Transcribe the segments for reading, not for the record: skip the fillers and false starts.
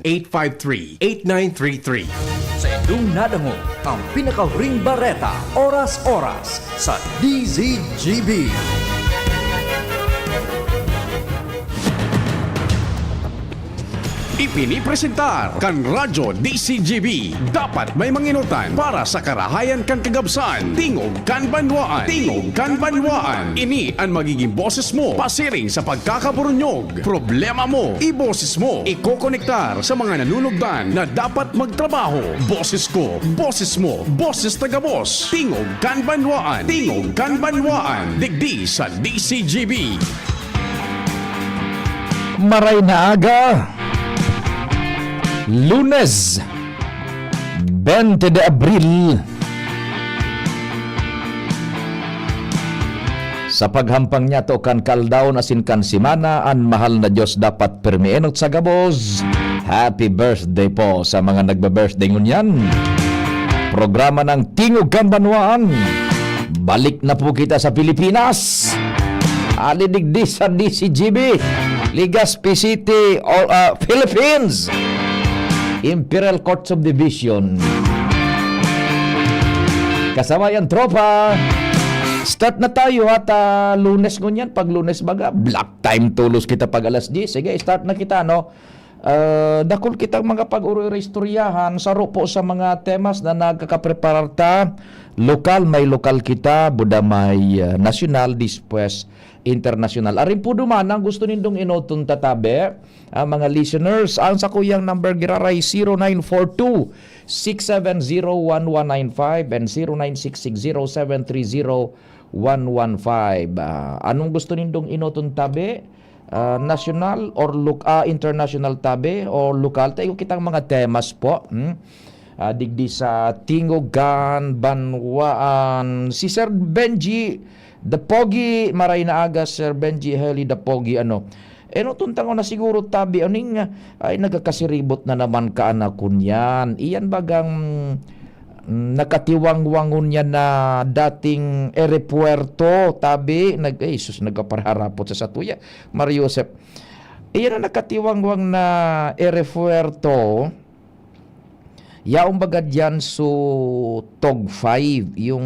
853-8933. Sa inyong nadango ang pinaka-ring bareta, oras-oras sa DZGB. Ipinipresentar kan Radyo DCGB. Dapat may manginutan para sa karahayan kan kagabsan. Tingog kan banwaan. Tingog kan banwaan. Ini ang magiging boses mo pasiring sa pagkakaburunyog. Problema mo, iboses mo. Ikokonektar sa mga nanunugdan na dapat magtrabaho. Boses ko, boses mo, boses taga-boss. Tingog kan banwaan. Tingog kan banwaan. Digdi sa DCGB. Maray na aga, Lunes 20 de Abril. Sa paghampang niya to kan kaldaw asin kan simana, ang mahal na Diyos dapat permienot sa gabos. Happy birthday po sa mga nagba-birthday ngunyan. Programa ng Tingog kan Banwaan. Balik na po kita sa Pilipinas. Alidigdi sa DCGB, Legazpi City, Philippines. Imperial Courts of Division. Kasama yan, tropa. Start na tayo at Lunes ngunyan. Pag Lunes baga, black time tulos kita pag alas 10. Sige, start na kita, no? Dakol kitang mga pag-uri-istoryahan saro po sa mga temas na nagkakaprepararta. Lokal, may lokal kita. Buda may national, dispwes international. Arin po duman ang gusto nindong inotong tatabe. Mga listeners, ang sa kuyang number giraray 0942-670-1195 and 0966-0730-115. Anong gusto nindong inotong tabi? National or international tabi o lokal? Tayo kitang mga temas po. Digdi sa Tingogan, Banwaan. Si Sir Benji The Pogi, maray na aga, Sir Benji Heli The Pogi, tuntang ko na siguro tabi, ay nagkakasiribot na naman ka anak kunyan. Iyan bagang nakatiwang-wangon niya na dating aeropuerto, tabi, nagkaparharapot sa satuya. Mario Joseph, iyan na nakatiwang-wang na aeropuerto. Yaong baga dyan so TOG 5, yung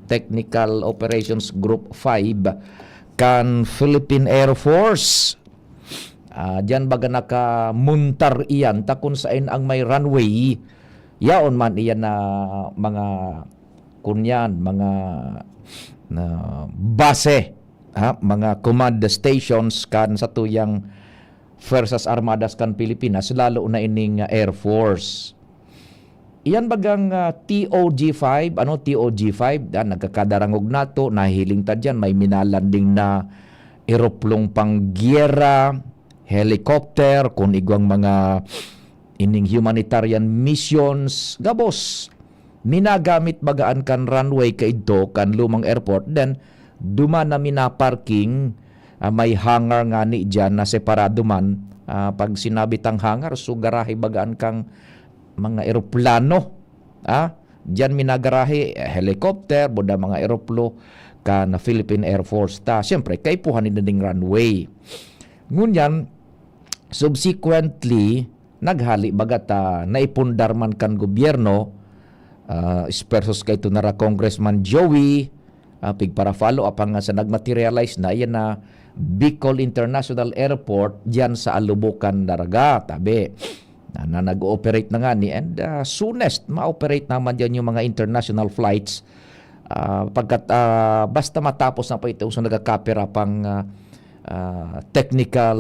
Technical Operations Group 5 kan Philippine Air Force. Dyan baga nakamuntar iyan takun saan ang may runway. Yaon man iyan na mga kunyan, mga base, mga command stations kan sa tuyang Fuerzas Armadas kan Pilipinas, lalo na ining Air Force. Iyan bagang TOG-5, TOG-5, nagkakadarangog nato, nahiling ta dyan, may minalanding na eroplong pangyera, helicopter, kung igwang mga ining humanitarian missions, gabos, minagamit bagaan kan runway kaidto, kan lumang airport, then duman na minaparking, may hangar nga ni dyan na separado man, pag sinabitang hangar, so garahe bagaan kang mga eroplano, diyan minagarahe helicopter, boda mga eroplo ka na Philippine Air Force ta. Siyempre, kay puhanin na ding runway. Ngunyan, subsequently, naghali bagata naipundar man kan gobyerno, espersos kay ito nara Congressman Joey, pig para follow up nga sa nagmaterialize na yan na Bicol International Airport diyan sa Alubucan, Daraga, tabi. Na nag-ooperate na nga ni and soonest ma-operate naman dyan yung mga international flights pagkat basta matapos na pa ito so nagkakapira pang technical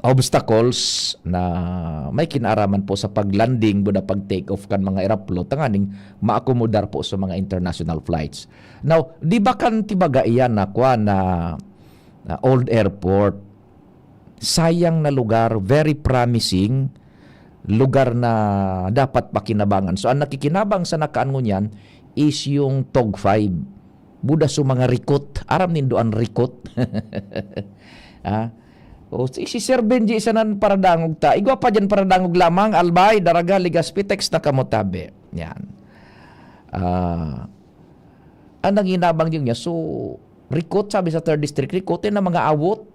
obstacles na may kinaraman po sa paglanding buda pag-take off kan mga aeroplano tanganing maakomodar po sa mga international flights. Now, di ba kan tibaga iyan na old airport, sayang na lugar, very promising lugar na dapat pakinabangan. So ang nakikinabang sa nakaan ngunyan is yung TOG 5. Buda so mga rikot, aram nindo ang rikot. Si Sir Benji isanan paradangog ta. Igwa pa dyan paradangog lamang, albay, Daraga, Legazpi, text na kamotabe. Yan. Ang nanginabang yun niya, so rikot, sabi sa 3rd District, rikotin na mga awot.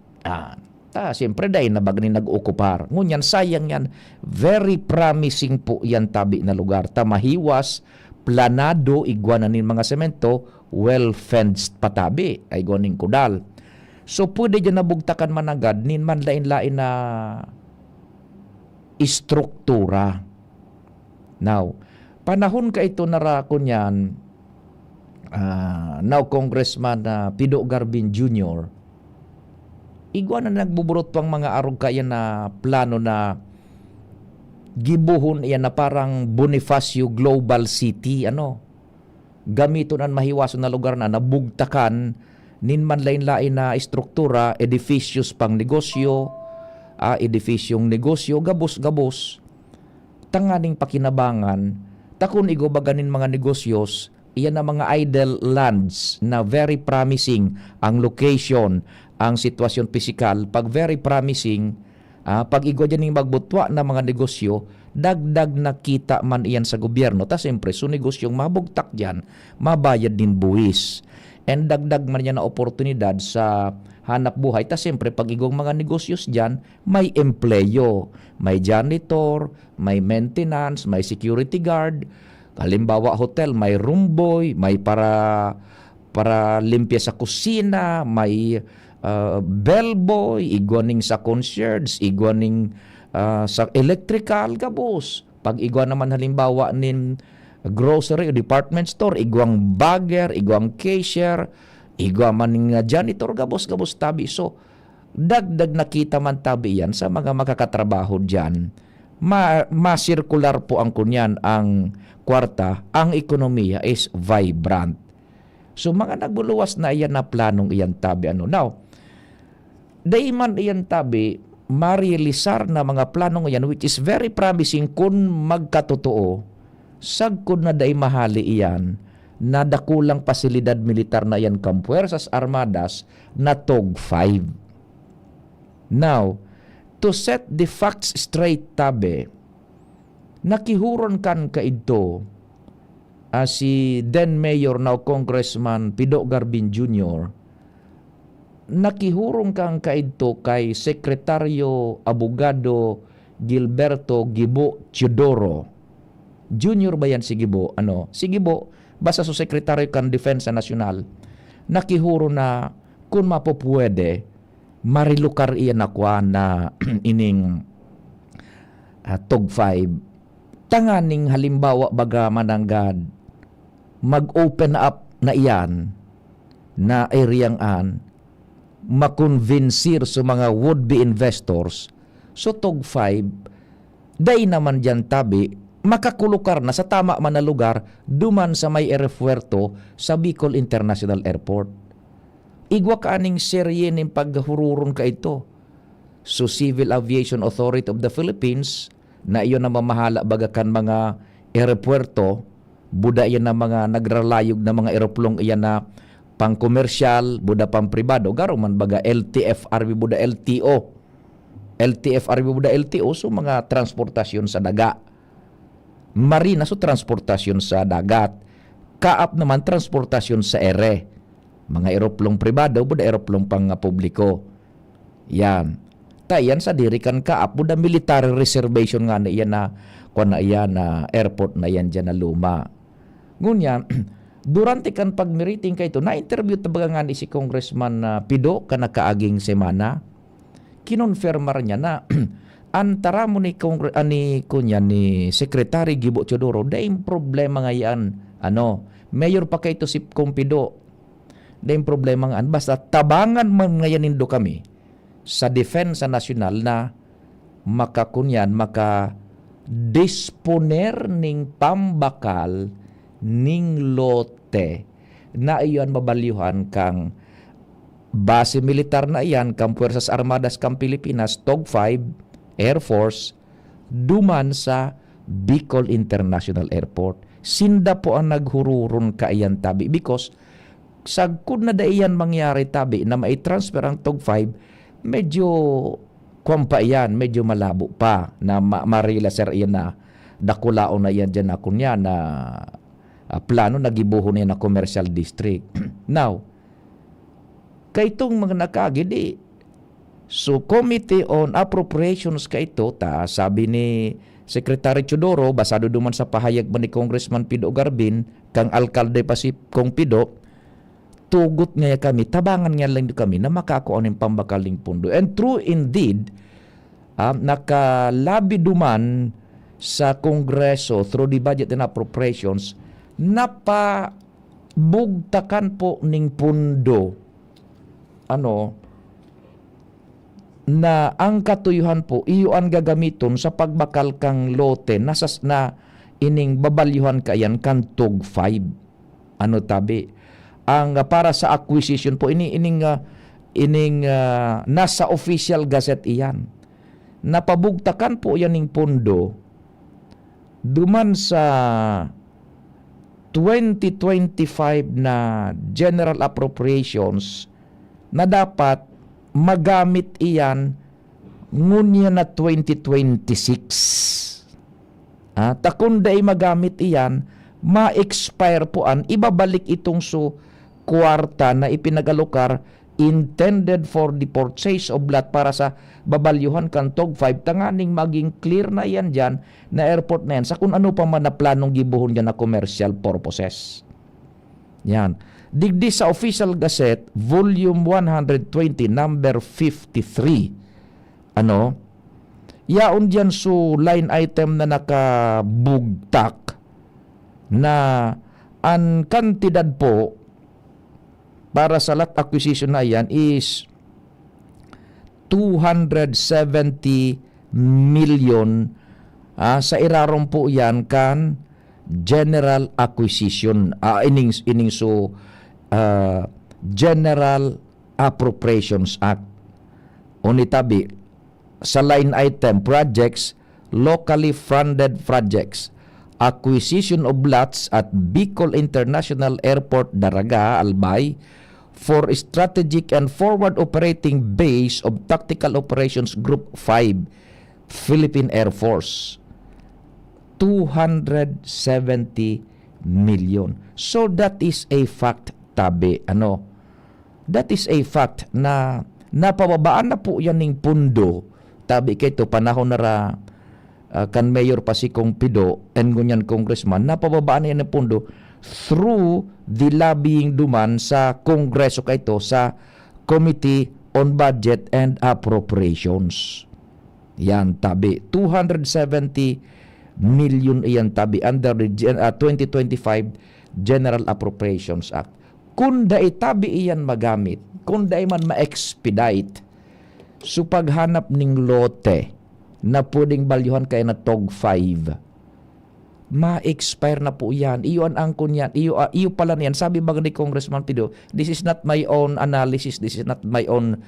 Siyempre dahil na bagni nag-okupar. Ngunyan, sayang yan. Very promising po yan tabi na lugar. Mahiwas, planado, igwanan nin mga semento, well-fenced patabi, ay goning kudal. So, pwede dyan nabugtakan man agad, nin man lain-lain na istruktura. Now, panahon ka ito narakon yan, now Congressman Pido Garbin Jr., igwa na nagbuburot pang mga arog kaya na plano na gibuhon iyan na parang Bonifacio Global City, gamiton ang mahiwason na lugar na nabugtakan nin man lain-lain na istruktura, edificios pang negosyo, edifisyong negosyo, gabos-gabos, tanganing pakinabangan, takun igo baganin mga negosyos, iyan na mga idle lands na very promising ang location, ang sitwasyon pisikal, pag very promising, pag igo dyan yung magbutwa na mga negosyo, dagdag nakita man iyan sa gobyerno. Siyempre, so negosyong mabugtak dyan, mabayad din buwis. And dagdag man yan na oportunidad sa hanap buhay. Siyempre, pag igong mga negosyos dyan, may empleyo, may janitor, may maintenance, may security guard. Halimbawa, hotel, may room boy, may para limpya sa kusina, may bellboy, igwaning sa concierge, igwaning sa electrical, gabos. Pag igwa naman halimbawa nin grocery o department store, igwang bagger, igwang cashier, igwa man ning janitor, gabos-gabos tabi. So, dagdag nakita man tabi yan sa mga makakatrabaho dyan. Ma-circular po ang kunyan, ang kwarta, ang ekonomiya is vibrant. So, mga nagbuluwas na iyan na planong iyan tabi. Now, dayman iyan tabi, marealisar na mga planong iyan which is very promising kung magkatotoo, sagkod na day mahali iyan na dakulang pasilidad militar na iyan kang Puwersas Armadas na TOG-5. Now, to set the facts straight tabi, nakihuron kan kaidto si then Mayor now Congressman Pido Garbin Jr., nakihurong kang kaidto kay Sekretaryo Abogado Gilberto Gibo Teodoro. Junior ba yan si Gibo? Si Gibo, basta sa Sekretaryo kan Defensa Nacional, nakihuro na kung mapopwede, marilukar iyan akwa na ining TOG-5. Tanganing halimbawa baga mananggad, mag-open up na iyan na areang makonvinsir sa mga would-be investors. So TOG-5, day naman dyan tabi, makakulukar na sa tama man na lugar, duman sa may aeropuerto sa Bicol International Airport. Igwa ka aning serye ng paghururon ka ito. So Civil Aviation Authority of the Philippines, na iyon na mamahala bagakan mga aeropuerto, buda yan na mga nagralayog na mga aeroplong iyan na pang komersyal, buda pang pribado, garo man baga LTFRB, buda LTO. LTFRB, buda LTO, so mga transportasyon sa daga. Marina, so transportasyon sa dagat. Kaap naman, transportasyon sa ere. Mga aeroplong pribado, buda aeroplong pang publiko. Yan. Tayan sa dirikan kaap, buda military reservation nga na iyan na, kung na iyan na airport na yan dyan na luma. Ngunyan, durante kan pagmiriting kay ito, na-interview tabaga nga ni si Congressman Pido kanakaaging semana, kinonfirmar niya na antara mo ni Secretary Gibo Teodoro, dahil problema nga yan, mayor pa kay ito si Kong Pido, dahil problema nga, basta tabangan man ngayon nindo kami sa Defensa Nacional na maka-disponer ning pambakal ning lote na iyon mabalyuhan kang base militar na iyan kang Puwersas Armadas kang Pilipinas, TOG-5, Air Force, duman sa Bicol International Airport. Sinda po ang naghururon ka iyan tabi because sagkod na da iyan mangyari tabi na mai-transfer ang TOG-5, medyo kwampa iyan, medyo malabo pa na marilaser iyan na dakulao na iyan dyan na kunya na plano nagibuho niya na commercial district. Now, kay itong mga nakagidi, So, Committee on Appropriations ka ito, sabi ni Secretary Chodoro, basado duman sa pahayag man ni Congressman Pido Garbin, kang alkalde pa si Kong Pido, tugot nga kami, tabangan nga lang kami na makakuha ng pambakaling pundo. And true indeed, nakalabi duman sa Kongreso through the Budget and Appropriations, napabugtakan po ning pundo na ang katuyuhan po iyo ang gagamiton sa pagbakal kang lote na ining babalyuhan kayan kan TUG 5 tabi ang para sa acquisition po ining nasa official gazette iyan. Napabugtakan po yan ning pundo duman sa 2025 na General Appropriations na dapat magamit iyan ngunya na 2026. Takunda magamit iyan, ma-expire po ibabalik itong kwarta na ipinagalokar intended for the purchase of lot para sa babalyuhan kan TUG 5 tanganing maging clear na yan dyan na airport na yan sa kung ano pa man na planong gibuhon dyan na commercial purposes. Yan. Digdi sa Official Gazette, Volume 120, number 53. Yaon dyan line item na nakabugtak na ang kantidad po para sa lot acquisition na yan is 270 million sa irarong po yan kan General Acquisition General Appropriations Act. Unitabi sa line item projects, locally funded projects, acquisition of lots at Bicol International Airport Daraga, Albay, for strategic and forward operating base of Tactical Operations Group 5, Philippine Air Force. 270 million. So that is a fact, tabi. That is a fact na napababaan na po yan ng pundo. Tabi kay ito, panahon na kan Mayor pa si Kong Pido and ngunyan Congressman, napababaan na yan ng pundo through the lobbying duman sa Kongreso kay ito sa Committee on Budget and Appropriations. Yan, tabi. 270 million iyan tabi under the 2025 General Appropriations Act. Kung da'i tabi iyan magamit, kung da'i man ma-expedite so paghanap ning lote na pwedeng balyuhan kay na TUG 5, ma-expire na po yan. Iyon ang kunyan. Iyo pala niyan. Sabi ba ni Congressman Pido, this is not my own analysis, this is not my own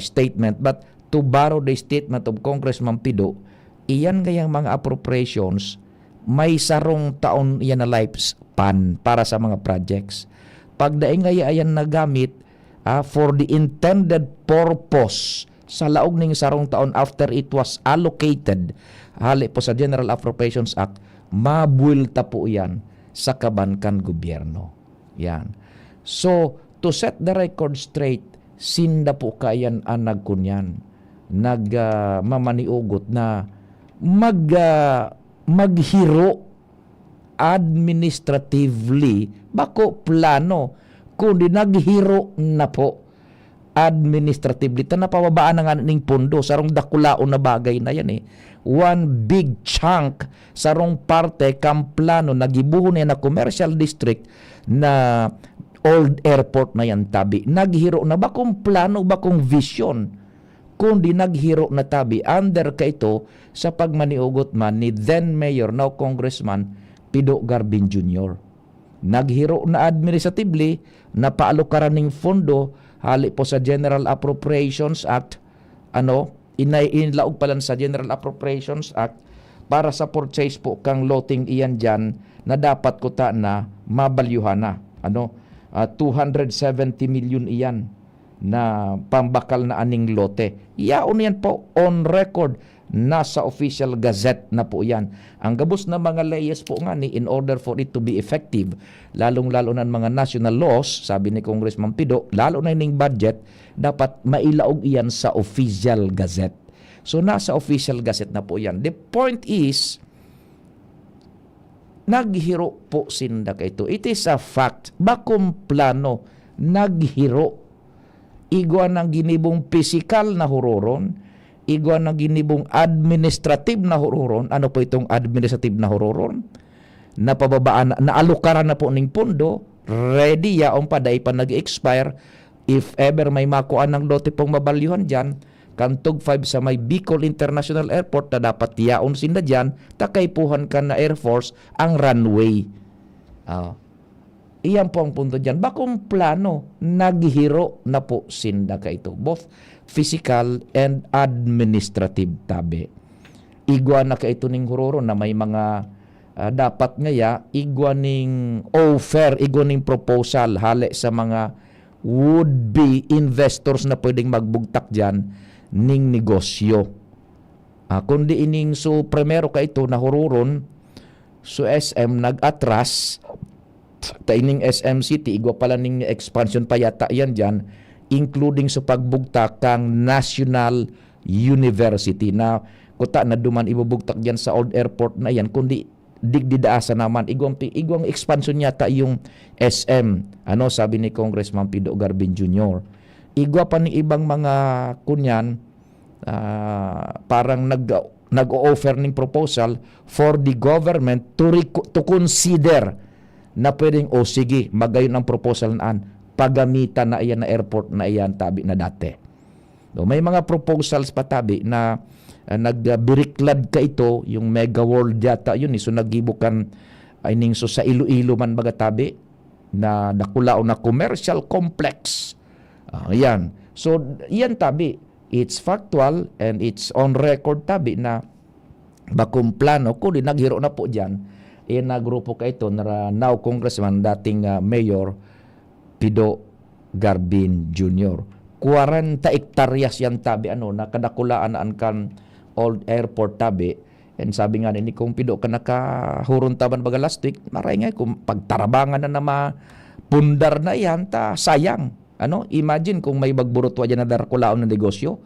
statement, but to borrow the statement of Congressman Pido, iyan ngayang mga appropriations, may sarong taon iyan na lifespan para sa mga projects. Pag daing ayan nagamit for the intended purpose sa laog ning sarong taon after it was allocated, hali po sa General Appropriations Act, mabuilta po iyan sa kabankan gobyerno. Yan. So, to set the record straight, sinda po kayan ang nagkunyan, mamaniugot na maghiro administratively bako plano kundi naghiro na po administratively ta napababaan na nga ning pondo sarong dakulaon na bagay na yan one big chunk sarong parte kam plano nagibuhon na commercial district na old airport na yan tabi naghiro na bakong plano bakong vision kundi naghiro na tabi under ka ito sa pagmaniugot man ni then Mayor, now Congressman Pido Garbin Jr. Naghiro na administratively na paalokaran ng fondo hali po sa General Appropriations Act inlaog pala sa General Appropriations Act para sa purchase po kang loting iyan dyan na dapat kuta na mabalyuhan na 270 million iyan na pambakal na aning lote. Iyaon yan po on record nasa official gazette na po yan. Ang gabos na mga layers po nga ni, in order for it to be effective, lalong-lalo na mga national laws, sabi ni Congressman Pido, lalo na yung budget, dapat mailaog iyan sa official gazette. So nasa official gazette na po yan. The point is, naghiro po sinda ka ito. It is a fact. Bakong plano, naghiro. Igwa ng ginibong physical na hororon, igwa ng ginibong administrative na hororon. Ano po itong administrative na hororon? Napababaan, naalukaran na po ng pondo, ready yaong paday pa nag-expire. If ever may makuha ng lote pong mabalyuhan dyan, Kantog 5 sa may Bicol International Airport na dapat yaon sinda dyan, takaipuhan ka na Air Force ang runway. Iyan po ang punto dyan. Bakong plano, naghiro na po sinda ka ito. Both physical and administrative tabi. Igwa na ka ito ning huroro na may mga dapat ngaya, igwa ning offer, igwa ning proposal hali sa mga would-be investors na pwedeng magbugtak dyan ning negosyo. Kundi ining so primero ka ito na hururon, so SM nag-atras, taining SM City, igwa pala ning expansion pa yata yan dyan, including sa pagbugtak kang National University na kuta na duman ibubugtak dyan sa old airport na yan, kundi digdidaasa naman igwang expansion yata yung SM. Ano sabi ni Congressman Pido Garbin Jr. Igwa pa ni ibang mga kunyan parang nag-o-offer ng proposal for the government to consider na pwedeng sige magayon ang proposal naan pagamitan na iyan na airport na iyan tabi na dati. So, may mga proposals pa tabi na nagbiriklad ka ito, yung Mega World yata yun, so nagibukan ining so sa Iloilo man baga tabi na nakulao na commercial complex. Yan. So yan tabi, it's factual and it's on record tabi na bakong plano kundi naghiro na po diyan na grupo ka ito na now Congressman dating Mayor Pido Garbin Jr. 40 hektaryas yan tabi na kadakulaan kan old airport tabi. And sabi nga ni kung Pido ka nakahurun taban baga last week, maray nga kung pagtarabangan na pundar na yan sayang. Imagine kung may bagburot dyan na darakulaon ng negosyo.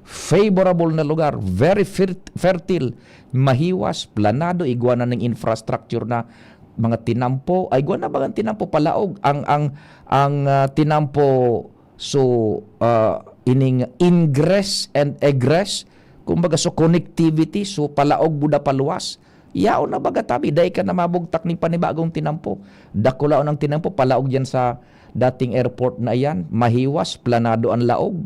Favorable na lugar, very fertile, mahiwas, planado, iguana ng infrastructure na mga tinampo, ay iguana ba ang tinampo palaog ang tinampo ining ingress and egress, kumbaga connectivity, palaog buda paluwas. Yao na baga tabi, dahi ka na mabugtak ni panibagong tinampo. Dakulaon ng tinampo, palaog dyan sa dating airport na yan, mahiwas, planado ang laog.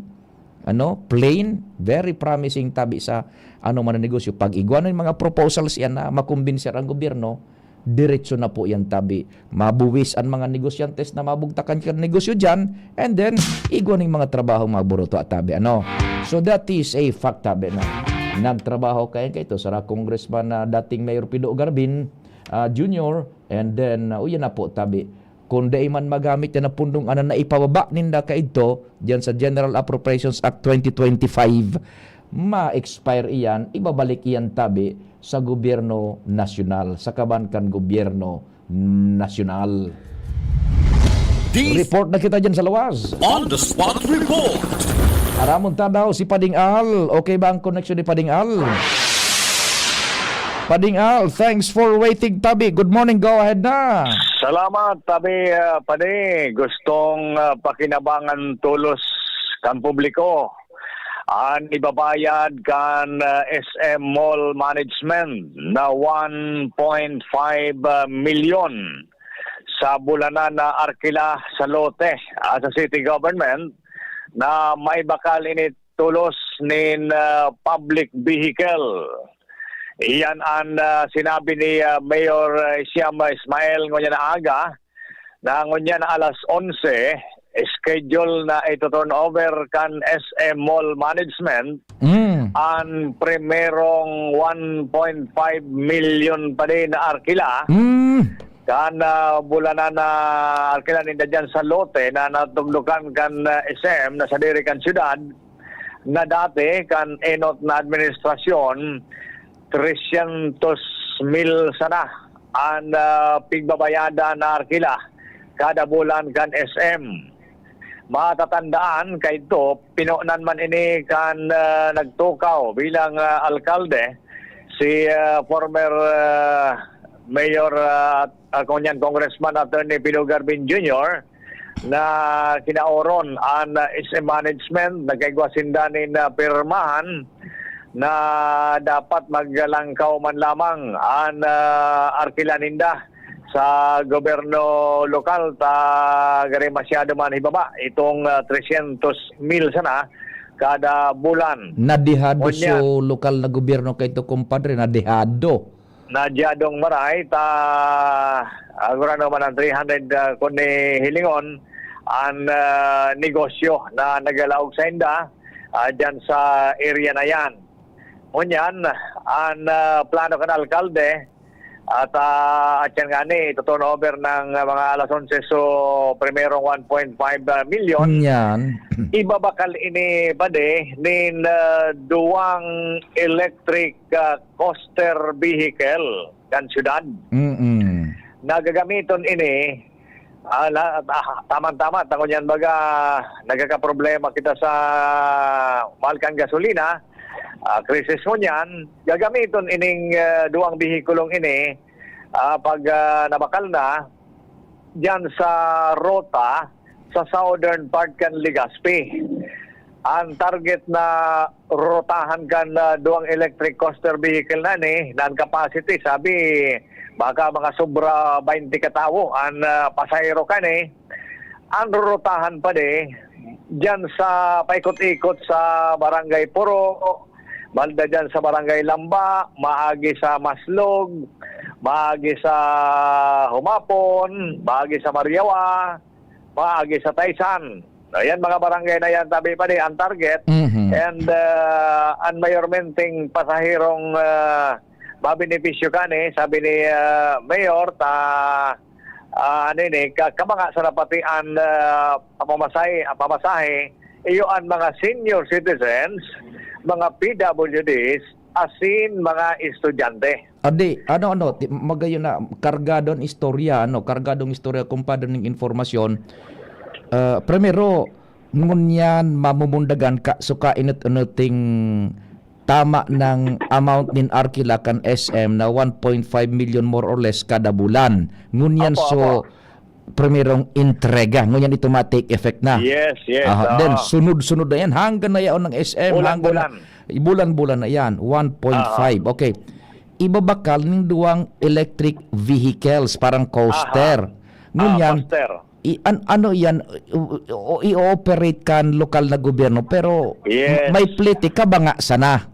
Plain, very promising tabi sa man ang negosyo. Pag iguanan yung mga proposals yan na makumbinser ang gobyerno, diretso na po yan tabi. Mabuwis ang mga negosyantes na mabugtakan ka negosyo dyan, and then iguan yung mga trabaho maburuto at tabi. So that is a fact tabi na nagtrabaho kayo ito sa Congressman na dating Mayor Pido Garbin Jr. And then yan na po tabi. Kung di man magamit yan na pundong na ipababa ninda ka ito dyan sa General Appropriations Act 2025, ma-expire iyan, ibabalik iyan tabi sa gobyerno nasyonal, sa kabankan gobyerno nasyonal. Report na kita dyan sa lawas. On the spot report. Aramon daw si Pading Al. Okay ba ang connection ni Pading Al? Pading Al, thanks for waiting tabi. Good morning, go ahead na. Salamat tabi Pading. Gustong pakinabangan tulos kan publiko. Ang ibabayad kan SM Mall Management na 1.5 million sa bulanan na arkila sa lote sa city government na may bakal init tulos nin public vehicle. Iyan ang sinabi ni Mayor Siam Ismael ngunya na aga na ngunya na alas 11 schedule na ito turn over kan SM Mall Management ang primerong 1.5 million pa din na arkila kan bulanan na arkila ninda dyan sa lote na natugdukan kan SM na sa diri kan syudad na dati kan enot na administrasyon 300,000 sana ang pigbabayada na arkila kada bulan kan SM. Matatandaan kay ito, pinunan man ini kan nagtukaw bilang alkalde si former Mayor Congressman Attorney Pino Garbin Jr. na kinaoron ang SM management nagkaigwasindanin na pirmahan na dapat maglangkaw man lamang ang arkila ninda sa gobyerno lokal ta gari masyado man ibaba itong 300,000 sana kada bulan. Nadihado Unya, so lokal na gobyerno kay to kumpadre, nadihado. Nadyadong maray ta agora naman ang 300 kundi hilingon ang negosyo na nagalaog sa inda dyan sa area na yan. Unyan, ang plano kan alkalde at yan nga ni, ito over ng mga alas 11 so primerong 1.5 million. Yan. Ibabakal ini bade nin duwang electric coaster vehicle kan syudad. Nagagamiton ini tama-tama tangon yan baga nagkakaproblema kita sa mahal kang gasolina. Krisis mo niyan, gagamiton ining duwang bihikulong ini pag nabakal na dyan sa rota sa southern part kan Legazpi. Ang target na rotahan kan duwang electric coaster vehicle na ni, na capacity, sabi baka mga sobra 20 katawo ang pasahero ka ni. Ang rotahan pa dyan sa paikot-ikot sa Barangay Puro, balda dyan sa Barangay Lamba, maagi sa Maslog, maagi sa Humapon, maagi sa Mariawa, maagi sa Taysan. Ayan mga barangay na yan, tabi pa ang target. And ang mayormenting pasahirong mabenepisyo ka ni, sabi ni Mayor, kamanga sa napati ang pamasahe, iyo ang mga senior citizens, mga PWDs, asin mga estudyante. Adi, magayon na kargadong istorya, kargadong istorya kumpadre ng informasyon. Primero, ngunyan mamumundagan ka suka inut-inuting tama ng amount nin arkila kan SM na 1.5 million more or less kada bulan. Ngunyan primerong entrega, ngunyan ito ma-take effect na. Yes. Then sunod-sunod na yan hanggang na yaon ng SM, bulan-bulan na yan, 1.5. Okay. Ibabakal ng duwang electric vehicles parang coaster. Ngunyan ano yan, i-operate kan lokal na gobyerno pero may plite kabanga sana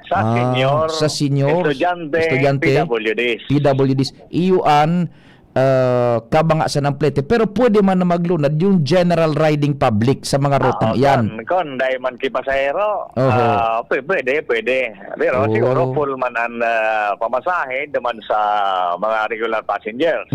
sa senior estudyante PWDs iuan kabanga sana ng plite pero pwede man na maglunad yung general riding public sa mga rutang yan kon dahil man kipasahero pwede pero siguro full man ang pamasahe naman sa mga regular passengers.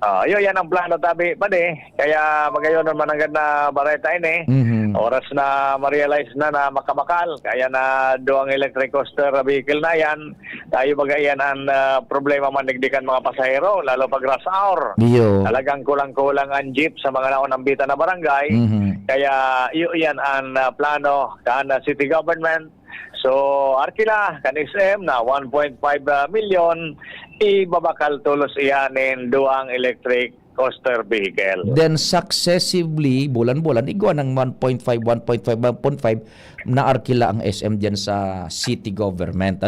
Yan ang plano tabi pa kaya magayon naman ang ganda bareta ini. Oras na ma-realize na makamakal kaya na doang electric coaster vehicle na yan tayo bagayan ang problema manigdikan mga pasahero lalo pag rush hour. Talagang kulang-kulang ang jeep sa mga naunang bita na barangay kaya yan ang plano kan city government. So arkila kan SM na 1.5 million ibabakal tulos iyanin duang electric coaster vehicle. Then successively bulan-bulan igwa ng 1.5 na arkila ang SM diyan sa city government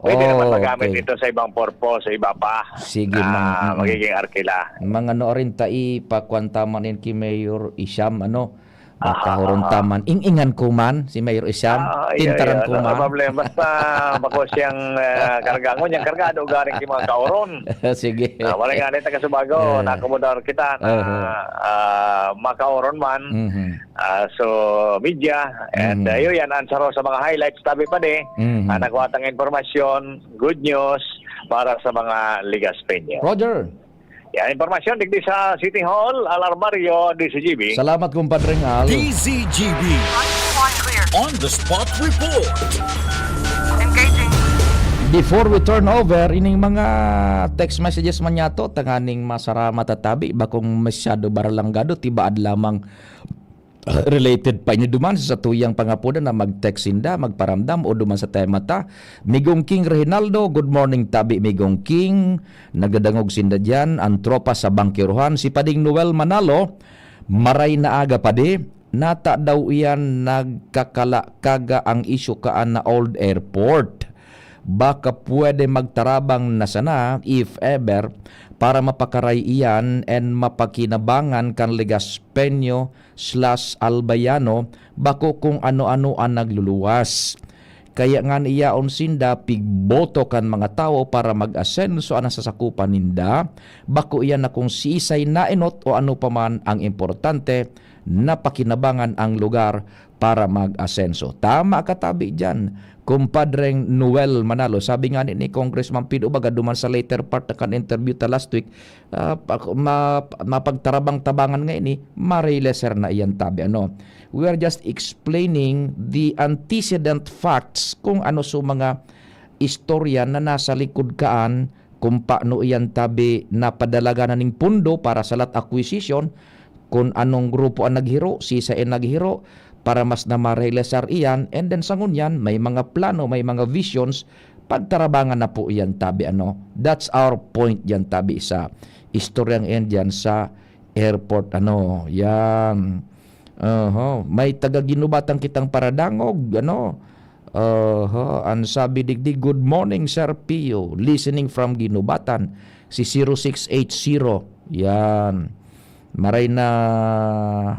pwede naman magamit ito sa ibang purpose, sa iba pa. Sige magiging arkila. Mga rin pakwantamanin ki Mayor Isyam makahuron taman. Ingan ko man si Mayor Isyam. Tintaran ko man. Problema basta bako siyang karga. Ngunyan kargado garing ki mga kauron. Sige. Wala nga rin taga Subago. Nakomodar kita na makauron man. So media. And yan ansaro sa mga highlights. Tabi pa nakuhatang informasyon, good news para sa mga Legazpeños. Roger. Yan, informasyon digdi sa City Hall, Alarmario, DCGB. Salamat kumpadreng Al. DZGB. On the spot report. Engaging. Before we turn over, ining mga text messages man yato, tanganing masarama tatabi, bakong masyado baralanggado, tibaad lamang related pa inyo duman sa tuyang pangapunan na mag-text sinda, magparamdam o duman sa tema ta. Migong King Reynaldo, good morning tabi Migong King. Nagadangog sinda dyan, ang tropa sa Bangkiruhan. Si Pading Noel Manalo, maray na aga pa di. Nata daw iyan nagkakala-kaga ang isyu kaan na Old Airport. Baka pwede magtarabang na sana, if ever, para mapakaray iyan and mapakinabangan kan Legaspenyo / Albayano bako kung ano-ano ang nagluluwas. Kaya nga iyaon sinda pigboto kan mga tao para mag-asenso ang sasakupan ninda bako iyan na kung siisay nainot o ano paman ang importante na pakinabangan ang lugar para mag-asenso. Tama katabi dyan, kumpadreng Noel Manalo. Sabi nga ni Congressman Pido Baga duman sa later part na kan interview ta last week, mapagtarabang-tabangan nga ini, marileser na iyan tabi. We are just explaining the antecedent facts kung ano so mga istorya na nasa likod kaan kung paano iyan tabi napadalaga na ning pundo para sa lot acquisition, kung anong grupo ang naghiro, sisa ang naghiro, para mas na ma-realisar iyan, and then sangun yan, may mga plano, may mga visions, pagtarabangan na po iyan tabi. That's our point yan tabi sa istoryang iyan dyan sa airport. Yan. May taga-ginubatan kitang paradangog. Ang sabi digdig, good morning Sir Pio, listening from Ginubatan, si 0680. Yan. Maray na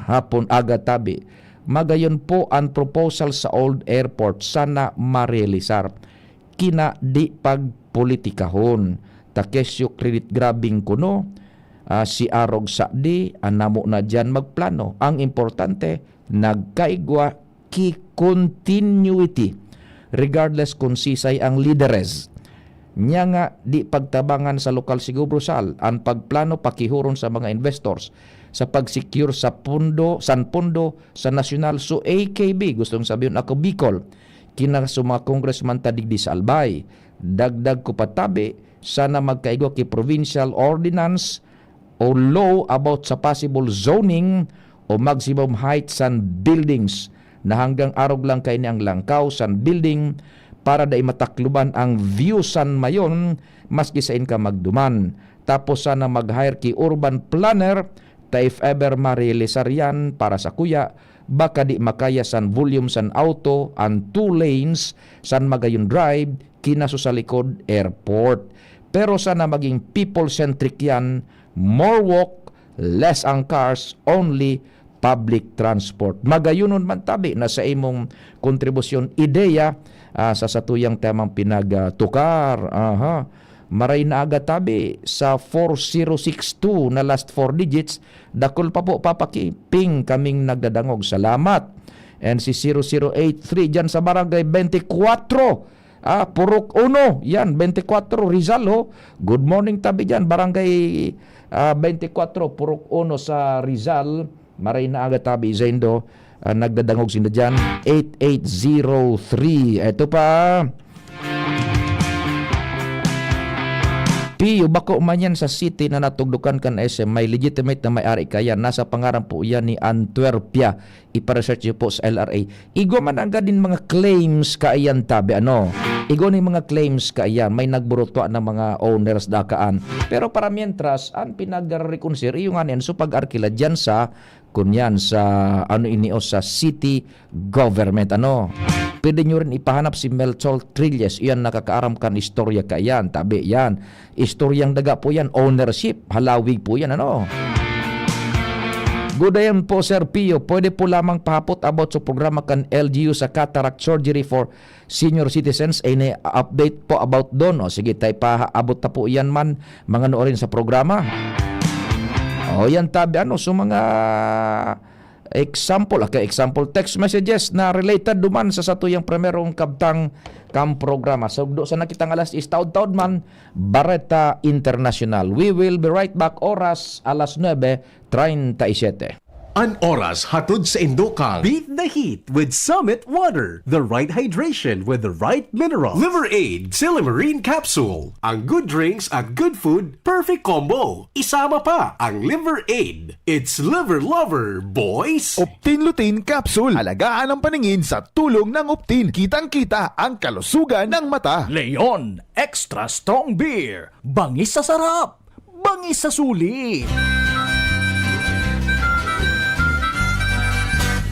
hapon aga tabi. Magayon po ang proposal sa Old Airport sana marealisar. Kina di pagpolitikahon. Takesyo credit grabbing kuno. Si Arog Sakdi, anamo na dyan magplano. Ang importante, nagkaigwa ki continuity. Regardless kung sisay ang leaderes. Nya nga di pagtabangan sa lokal sigubrosal. Ang pagplano pakihuron sa mga investors sa pag-secure sa pundo, sa nasyonal. So AKB, gustong sabihin ako Bicol, kina sa mga congressman tadigdi sa Albay. Dagdag ko patabi, sana magkaigo ki provincial ordinance o law about sa possible zoning o maximum height san buildings na hanggang arog lang kay ni ang langkaw san building para dai matakluban ang view san mayon maski sa inka magduman. Tapos sana mag-hire ki urban planner ta if ever ma-realisar yan para sa kuya, baka di makaya san volume san auto and 2 lanes san magayon drive kinaso sa likod airport. Pero sana maging people-centric yan, more walk, less ang cars, only public transport. Magayunon man tabi na sa imong kontribusyon ideya sa satuyang temang pinagtukar. Maray na aga tabi sa 4062 na last 4 digits. Dakol pa po papakiping kaming nagdadangog. Salamat. And si 0083 dyan sa barangay 24. Purok 1. Yan, 24 Rizal. Good morning tabi dyan. Barangay 24 Purok 1 sa Rizal. Maray na aga tabi Zendo. Nagdadangog sinda dyan. 8803. Ito pa. Piyo, bako man yan sa city na natugdukan kan SM, may legitimate na may-ari kaya. Nasa pangarang po yan ni Antwerpia. Ipa-research nyo po sa LRA. Igo man ang din mga claims kaayan tabi. Igo ni mga claims kaayan. May nagburutuan ng mga owners dakaan. Pero para mientras, ang pinag-reconcile, yung anin, so pag-arkila dyan sa, kunyan sa, sa city government. Pwede nyo rin ipahanap si Melchor Trilles. Iyan nakakaaramkan istorya kaayan. Tabi, yan. Istoryang daga po yan. Ownership. Halawig po yan. Good day po Sir Pio. Pwede po lamang pahapot about sa programa kan LGU sa cataract surgery for senior citizens. Ay update po about doon. Sige, tayo paabot na po yan man. Mga noorin sa programa. Yan tabi. So mga example text messages na related duman sa satuyang primerong kabtang kam programa. So do sa nakitang alas is taud-taud man Bareta International. We will be right back, oras alas 9:37. An oras hatod sa Indokang. Beat the heat with Summit Water. The right hydration with the right mineral. Liver Aid Silimarine Capsule. Ang good drinks at good food, perfect combo. Isama pa ang Liver Aid. It's liver lover, boys. Optin Lutein Capsule. Alagaan ang paningin sa tulong ng Optin. Kitang-kita ang kalusugan ng mata. Leon Extra Strong Beer. Bangis sa sarap. Bangis sa sulit.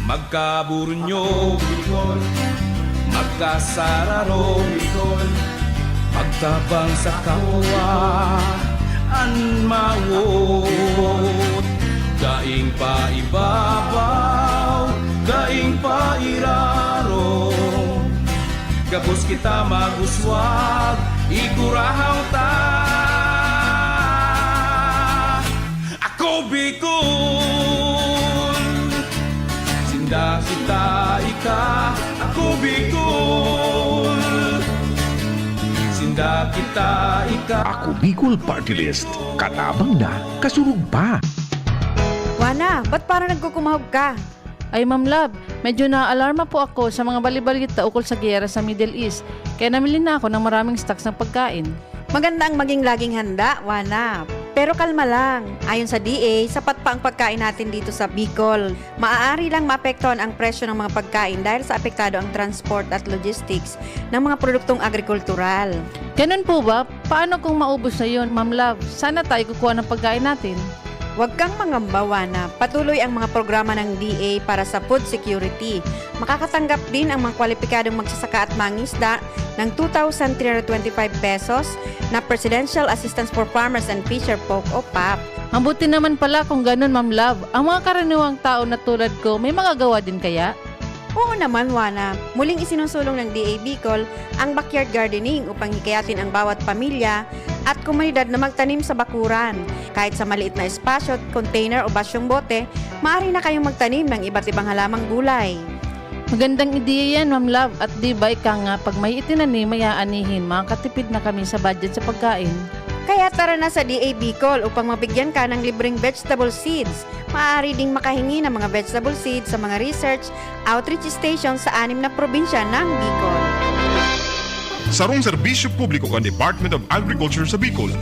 Magkaburunyo, magkasararo, pagtabang sa kapwa, anmawot, daing pa ibabaw, daing pa iraro, gabos kita maguswag, igurahaw ta. Ako Bicol, sinda kita ika, ako Bicol. Sinda kita ika. Ako Bicol Party List. Katabang na, kasurug pa. Wana, ba't parang nagkukumahog ka? Ay Ma'am Love, medyo na-alarma po ako sa mga balibalita ukol sa giyera sa Middle East. Kaya namili na ako ng maraming stocks ng pagkain. Maganda ang maging laging handa, Wana. Pero kalma lang. Ayon sa DA, sapat pa ang pagkain natin dito sa Bicol. Maaari lang maapektuhan ang presyo ng mga pagkain dahil sa apektado ang transport at logistics ng mga produktong agrikultural. Ganun po ba? Paano kung maubos na yun, Ma'am Love? Sana tayo kukuha ng pagkain natin. Huwag kang mangamba, Wana. Patuloy ang mga programa ng DA para sa food security. Makakatanggap din ang mga kwalipikadong magsasaka at mangisda ng 2,325 pesos na Presidential Assistance for Farmers and Fisher Folk o PAP. Ang buti naman pala kung ganun, Ma'am Love. Ang mga karaniwang tao na tulad ko, may magagawa din kaya? Oo naman, Wana. Muling isinusulong ng DA Bicol ang backyard gardening upang hikayatin ang bawat pamilya at komunidad na magtanim sa bakuran. Kahit sa maliit na espasyo, container o basyong bote, maaari na kayong magtanim ng iba't ibang halamang gulay. Magandang ideya yan, Ma'am Love. At di ba ika nga, pag may itinanim, may aanihin, makakatipid na kami sa budget sa pagkain. Kaya tara na sa DA Bicol upang mabigyan ka ng libreng vegetable seeds. Maaari ding makahingi ng mga vegetable seeds sa mga research outreach station sa 6 na probinsya ng Bicol. Sarong serbisyo publiko ng Department of Agriculture sa Bicol.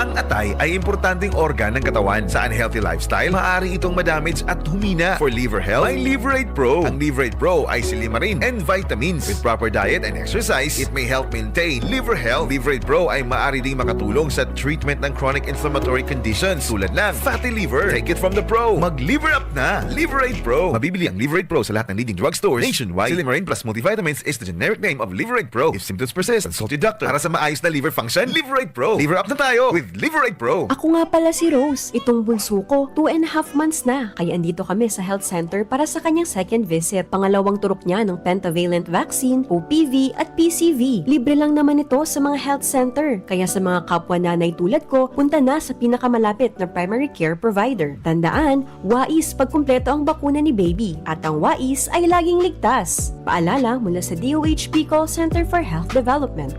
Ang atay ay importanteng organ ng katawan. Sa unhealthy lifestyle, maaari itong madamage at humina. For liver health, may Liver Aid Pro. Ang Liver Aid Pro ay silimarin and vitamins. With proper diet and exercise, it may help maintain liver health. Liver Aid Pro ay maaari ding makatulong sa treatment ng chronic inflammatory conditions tulad ng fatty liver. Take it from the pro. Mag-liver up na. Liver Aid Pro. Mabibili ang Liver Aid Pro sa lahat ng leading drugstores nationwide. Silimarin plus multivitamins is the generic name of Liver Aid Pro. If symptoms persist, consult your doctor. Para sa maayos na liver function, Liver Aid Pro. Liver up na tayo with Liver Aid Pro. Ako nga pala si Rose. Itong bunso ko, 2.5 months na. Kaya andito kami sa health center para sa kanyang second visit. Pangalawang turok niya ng pentavalent vaccine, OPV at PCV. Libre lang naman ito sa mga health center. Kaya sa mga kapwa nanay tulad ko, punta na sa pinakamalapit na primary care provider. Tandaan, WAIS pagkumpleto ang bakuna ni baby. At ang WAIS ay laging ligtas. Paalala mula sa DOH Bicol Center for Health Development.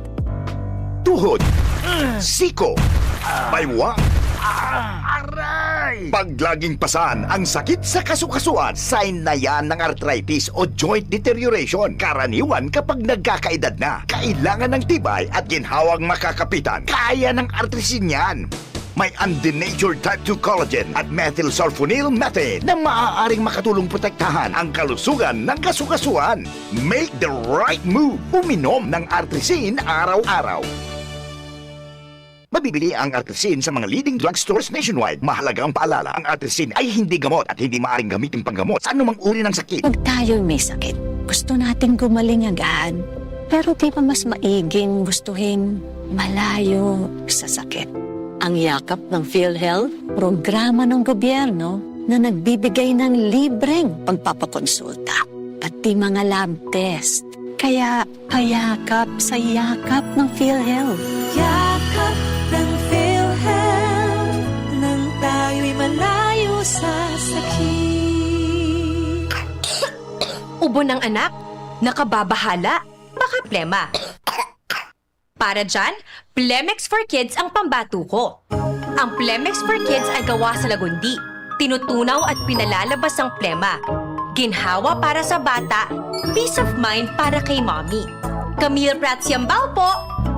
Tuhod, siko, baywa, aray! Pag laging pasan ang sakit sa kasukasuan, sign na yan ng arthritis o joint deterioration. Karaniwan kapag nagkakaedad na, kailangan ng tibay at ginhawang makakapitan. Kaya ng artrisin yan. May undenatured type 2 collagen at methylsulfonyl methane na maaaring makatulong protektahan ang kalusugan ng kasukasuan. Make the right move. Uminom ng artrisin araw-araw. Mabibili ang artrisin sa mga leading drugstores nationwide. Mahalagang paalala, ang artrisin ay hindi gamot at hindi maaaring gamitin panggamot sa anumang uri ng sakit. Pag tayo'y may sakit, gusto natin gumaling agad. Pero di ba mas maiging gustuhin malayo sa sakit? Ang yakap ng PhilHealth, programa ng gobyerno na nagbibigay ng libreng pagpapakonsulta, pati mga lab test. Kaya payakap sa yakap ng PhilHealth. Yakap ng PhilHealth, nang tayo'y malayo sa sakit. Ubo ng anak, nakababahala, baka plema. Para dyan, Plemex for Kids ang pambato ko. Ang Plemex for Kids ay gawa sa lagundi. Tinutunaw at pinalalabas ang plema. Ginhawa para sa bata, peace of mind para kay mommy. Camille Prats Yambao po,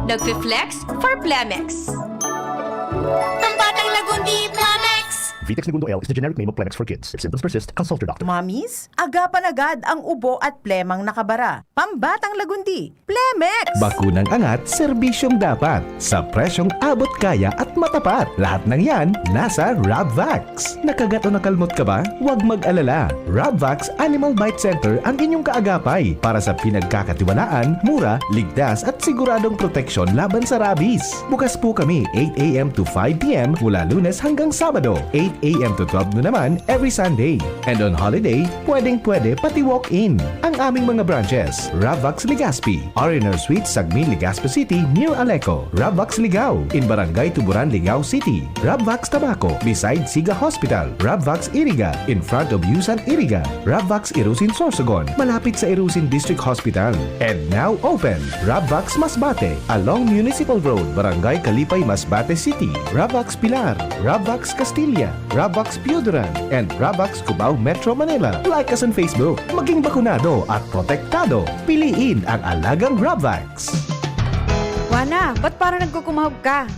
nagfi-flex for Plemex. Pambatang lagundi, Plemex! Vitex Segundo L is the generic name of Plemex for kids. If symptoms persist, consult your doctor. Mommies, agapan agad ang ubo at plemang nakabara. Pambatang lagundi, Plemex! Bakunang angat, serbisyong dapat. Sa presyong abot kaya at matapat. Lahat ng yan, nasa Rabvax. Nakagat o nakalmot ka ba? Huwag mag-alala. Rabvax Animal Bite Center ang inyong kaagapay para sa pinagkakatiwalaan, mura, ligtas at siguradong proteksyon laban sa rabies. Bukas po kami 8 a.m. to 5 p.m. mula Lunes hanggang Sabado, 8 a.m. to 12 noon naman every Sunday. And on holiday, pwedeng-pwede pati walk-in. Ang aming mga branches, Rabvax Legazpi, Ariner Suites, Sagmi, Legazpi City, near Aleco. Rabvax Ligao, in Barangay Tuburan, Ligao City. Rabvax Tabaco, beside Siga Hospital. Rabvax Iriga, in front of Yusan Iriga. Rabvax Irusin Sorsogon, malapit sa Irusin District Hospital. And now open, Rabvax Masbate, along Municipal Road, Barangay Kalipay, Masbate City. Rabvax Pilar, Rabvax Castilla, Rabvax Piuduran, and Rabvax Cubao Metro Manila. Like us on Facebook. Maging bakunado at protektado. Piliin ang alagang Rabvax. Wana, ba't parang nagkukumahog ka?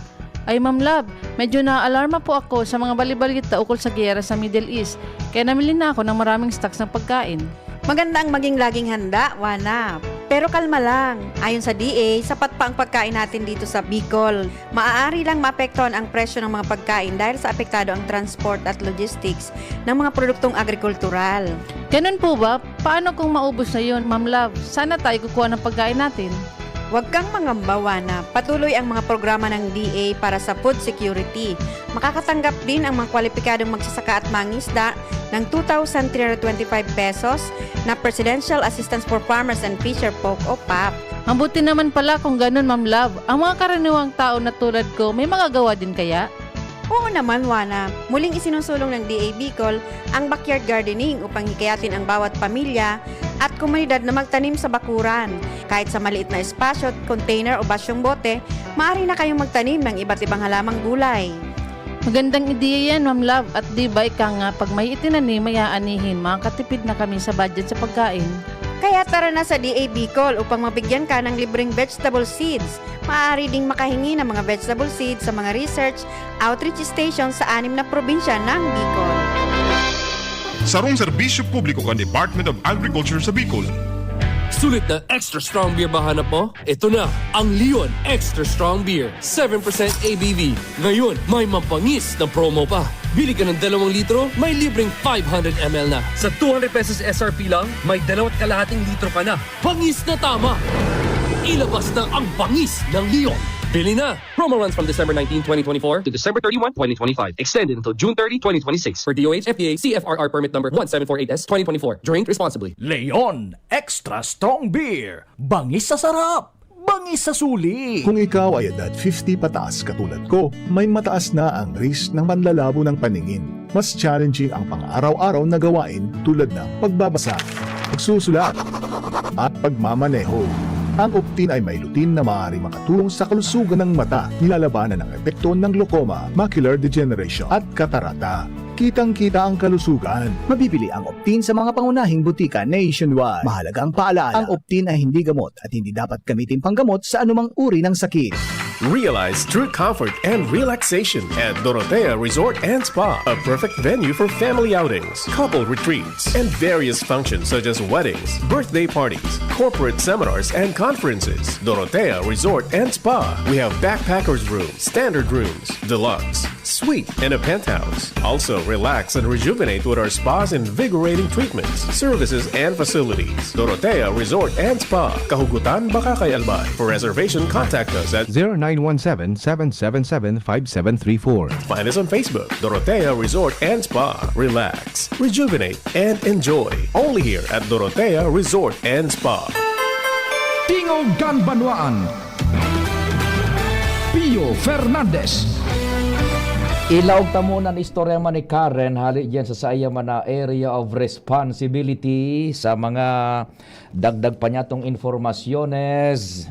Ay Ma'am Love, medyo na-alarma po ako sa mga balibalita ukol sa giyera sa Middle East. Kaya namili na ako ng maraming stocks ng pagkain. Maganda ang maging laging handa, Wana. Pero kalma lang. Ayon sa DA, sapat pa ang pagkain natin dito sa Bicol. Maaari lang maapektuhan ang presyo ng mga pagkain dahil sa apektado ang transport at logistics ng mga produktong agrikultural. Ganun po ba? Paano kung maubos na yun, Ma'am Love? Sana tayo kukuha ng pagkain natin. Huwag kang mangamba, Wana. Patuloy ang mga programa ng DA para sa food security. Makakatanggap din ang mga kwalipikadong magsasaka at mangisda ng 2,325 pesos na Presidential Assistance for Farmers and Fisher Folk o PAP. Ang buti naman pala kung ganun, Ma'am Love. Ang mga karaniwang tao na tulad ko, may magagawa din kaya? Oo naman, Wana. Muling isinusulong ng DA Bicol ang backyard gardening upang hikayatin ang bawat pamilya at komunidad na magtanim sa bakuran. Kahit sa maliit na espasyo, container o basyong bote, maaari na kayong magtanim ng iba't ibang halamang gulay. Magandang ideya yan, Ma'am Love. At di ba ika nga, pag may itinanim, may aanihin, makakatipid na kami sa budget sa pagkain. Kaya tara na sa DA Bicol upang mabigyan ka ng libreng vegetable seeds. Maaari ding makahingi ng mga vegetable seeds sa mga research outreach stations sa 6 na probinsya ng Bicol. Sarong serbisyo publiko kan Department of Agriculture sa Bicol. Sulit na extra strong beer ba hanap mo? Ito na, ang Leon Extra Strong Beer. 7% ABV. Ngayon, may mapangis na promo pa. Bili ka ng 2 litro, may libreng 500 ml na. Sa 200 pesos SRP lang, may 2.5 litro ka na. Pangis na tama! Ilabas na ang pangis ng Leon. Bili na! Promo runs from December 19, 2024 to December 31, 2025. Extended until June 30, 2026 for DOH FDA CFRR permit number 1748S 2024. Drink responsibly. Leon Extra Strong Beer. Bangis sa sarap. Bangis sa suli. Kung ikaw ay edad 50 pataas katulad ko, may mataas na ang risk ng panlalabo ng paningin. Mas challenging ang pang-araw-araw na gawain tulad ng pagbabasa, pagsusulat, at pagmamaneho. Ang Optin ay may lutin na maaari makatulong sa kalusugan ng mata, nilalabanan ang epekto ng glaucoma, macular degeneration at katarata. Kitang-kita ang kalusugan. Mabibili ang Optin sa mga pangunahing butika nationwide. Mahalagang paalala, ang Optin ay hindi gamot at hindi dapat gamitin panggamot sa anumang uri ng sakit. Realize true comfort and relaxation at Dorotea Resort and Spa, a perfect venue for family outings, couple retreats, and various functions such as weddings, birthday parties, corporate seminars, and conferences. Dorotea Resort and Spa. We have backpackers rooms, standard rooms, deluxe, suite, and a penthouse. Also, relax and rejuvenate with our spa's invigorating treatments, services, and facilities. Dorotea Resort and Spa, Kahugutan, Bakakay, Albay. For reservation, contact us at 0917-777-5734. Find us on Facebook, Dorotea Resort and Spa. Relax, rejuvenate, and enjoy. Only here at Dorotea Resort and Spa. Tingog Ganbanwaan. Pio Fernandez. Ilaog ta muna ang istorya man ni Karen hali dyan sa saya man na area of responsibility sa mga dagdag pa nyatong informasyones.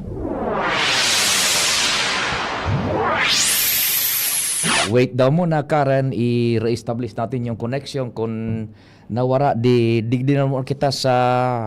Wait daw muna Karen, i-re-establish natin yung connection kung nawara di naman kita sa